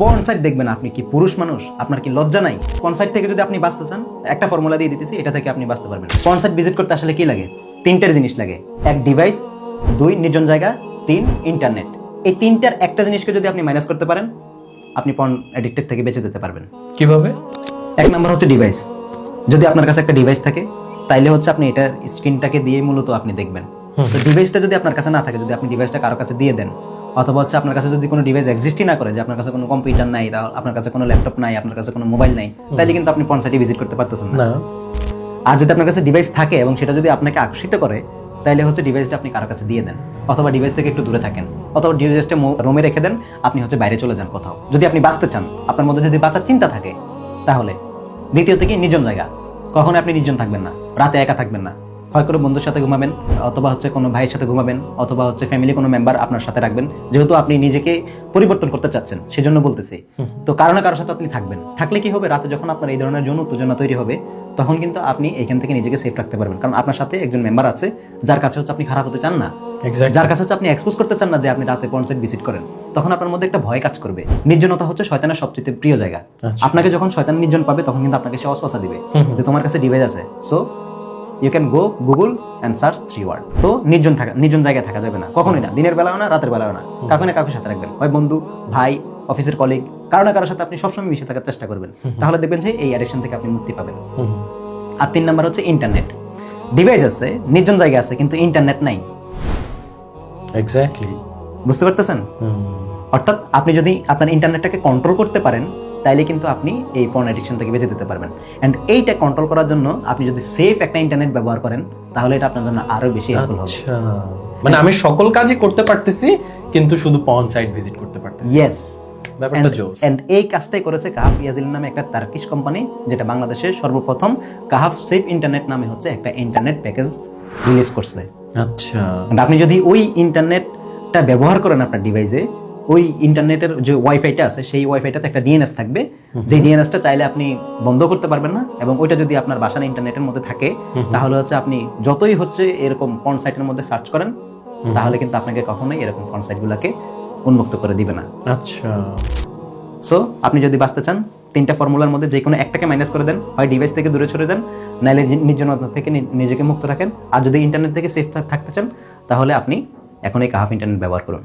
Porn site দেখবেন, আপনি কি পুরুষ মানুষ? আপনার কি লজ্জা নাই? পর্ন সাইট থেকে যদি আপনি বাঁচতে চান, একটা ফর্মুলা দিয়ে দিতেছি, এটা থেকে আপনি বাঁচতে পারবেন। পর্ন সাইট ভিজিট করতে আসলে কি লাগে? তিনটার জিনিস লাগে। এক, ডিভাইস; দুই, নির্জন জায়গা; তিন, ইন্টারনেট। এই তিনটার একটা জিনিসকে যদি আপনি মাইনাস করতে পারেন, আপনি পর্ন অ্যাডিক্টেড থেকে বেঁচে যেতে পারবেন। কিভাবে? এক নাম্বার হচ্ছে ডিভাইস। যদি আপনার কাছে একটা ডিভাইস থাকে, তাইলে হচ্ছে আপনি এটার স্ক্রিনটাকে দিয়ে মূলত আপনি দেখবেন। তো ডিভাইসটা যদি আপনার কাছে না থাকে, যদি আপনি ডিভাইসটা কারো কাছে দিয়ে দেন, অথবা হচ্ছে আপনার কাছে যদি কোনো ডিভাইস এক্সিস্টই না করে, যে আপনার কাছে কোনো কম্পিউটার নাই, আপনার কাছে কোনো ল্যাপটপ নাই, আপনার কাছে কোনো মোবাইল নাই, তাইলে কিন্তু আপনি পর্ন সাইটে ভিজিট করতে পারতেছেন না। আর যদি আপনার কাছে ডিভাইস থাকে এবং সেটা যদি আপনাকে আকর্ষিত করে, তাইলে হচ্ছে ডিভাইসটা আপনি কারো কাছে দিয়ে দেন, অথবা ডিভাইস থেকে একটু দূরে থাকেন, অথবা ডিভাইসটা রুমে রেখে দেন, আপনি হচ্ছে বাইরে চলে যান কোথাও। যদি আপনি বাঁচতে চান, আপনার মধ্যে যদি বাঁচার চিন্তা থাকে, তাহলে দ্বিতীয় থেকে নির্জন জায়গা। কখনো আপনি নির্জন থাকবেন না, রাতে একা থাকবেন না। হয় কোনো বন্ধুর সাথে ঘুমাবেন, অথবা হচ্ছে কোনো ভাইয়ের সাথে ঘুমাবেন, অথবা হচ্ছে ফ্যামিলি কোনো মেম্বার আপনার সাথে রাখবেন, যেহেতু আপনি নিজেকে পরিবর্তন করতে চাচ্ছেন, সেজন্য বলতেছি। তো কারো না কারোর সাথে আপনি থাকবেন। থাকলে কি হবে, রাতে যখন আপনার এই ধরনের যৌন উত্তেজনা তৈরি হবে, তখন কিন্তু আপনি এখান থেকে নিজেকে সেফ রাখতে পারবেন। কারণ আপনার সাথে একজন মেম্বার আছে, যার কাছে হচ্ছে আপনি খারাপ হতে চান না, যার কাছে হচ্ছে আপনি এক্সপোজ করতে চান না যে আপনি রাতে পর্ন সাইট ভিজিট করেন। তখন আপনার মধ্যে একটা ভয় কাজ করবে। নির্জনতা হচ্ছে শয়তানের সবচেয়ে প্রিয় জায়গা। আপনাকে যখন শয়তান নির্জন পাবে, তখন কিন্তু আপনাকে সে অশ্বাসা দিবে যে তোমার কাছে ডিভাইস আছে, so you can go Google and search 3 word. তো নির্জন জায়গায় থাকা যাবে না, কখনোই না। দিনের বেলাও না, রাতের বেলাও না। কাউকে না কাউকে সাথে রাখবেন, হয় বন্ধু, ভাই, অফিসের কলিগ, কারো না কারোর সাথে আপনি সবসময় মিশে থাকার চেষ্টা করবেন। তাহলে দেখবেন যে এই অ্যাডিকশন থেকে আপনি মুক্তি পাবেন। আর 3 নাম্বার হচ্ছে ইন্টারনেট। ডিভাইস আছে, নির্জন জায়গা আছে, কিন্তু ইন্টারনেট নাই। এক্স্যাক্টলি, বুঝতে পারতেছেন? অর্থাৎ আপনি যদি আপনার ইন্টারনেটটাকে কন্ট্রোল করতে পারেন, তাইলে কিন্তু আপনি এই পর্ন অ্যাডিকশন থেকে বেঁচে যেতে পারবেন। এন্ড এইটা কন্ট্রোল করার জন্য আপনি যদি সেফ একটা ইন্টারনেট ব্যবহার করেন, তাহলে এটা আপনার জন্য আরো বেশি হেল্পফুল হবে। আচ্ছা, মানে আমি সকল কাজই করতে পারতেছি, কিন্তু শুধু পর্ন সাইট ভিজিট করতে পারতেছি। ইয়েস, ব্যাপারটা জোস। এন্ড এই কাজটাই করেছে কাহাফ ইয়াজিল নামে একটা টার্কিশ কোম্পানি, যেটা বাংলাদেশের সর্বপ্রথম কাহাফ সেফ ইন্টারনেট নামে হচ্ছে একটা ইন্টারনেট প্যাকেজ রিলিজ করছে। আচ্ছা, আপনি যদি ওই ইন্টারনেটটা ব্যবহার করেন আপনার ডিভাইসে, ওই ইন্টারনেটের যে ওয়াইফাইটা আছে, সেই ওয়াইফাইটাতে একটা ডিএনএস থাকবে, যে ডিএনএসটা চাইলে আপনি বন্ধ করতে পারবেন না। এবং ওইটা যদি আপনার বাসার ইন্টারনেটের মধ্যে থাকে, তাহলে হচ্ছে আপনি যতই হচ্ছে এরকম পর্ন সাইটের মধ্যে সার্চ করেন, তাহলে কিন্তু আপনাকে কখনোই এরকম পর্ন সাইটগুলোকে উন্মুক্ত করে দিবে না। আচ্ছা, সো আপনি যদি বাঁচতে চান, 3টা ফর্মুলার মধ্যে যে কোনো একটাকে মাইনাস করে দেন, হয় ডিভাইস থেকে দূরে সরে দেন, নাইলে নির্জনতা থেকে নিজেকে মুক্ত রাখেন। আর যদি ইন্টারনেট থেকে সেফ থাকতে চান, তাহলে আপনি এখন এই কাহাফ ইন্টারনেট ব্যবহার করুন।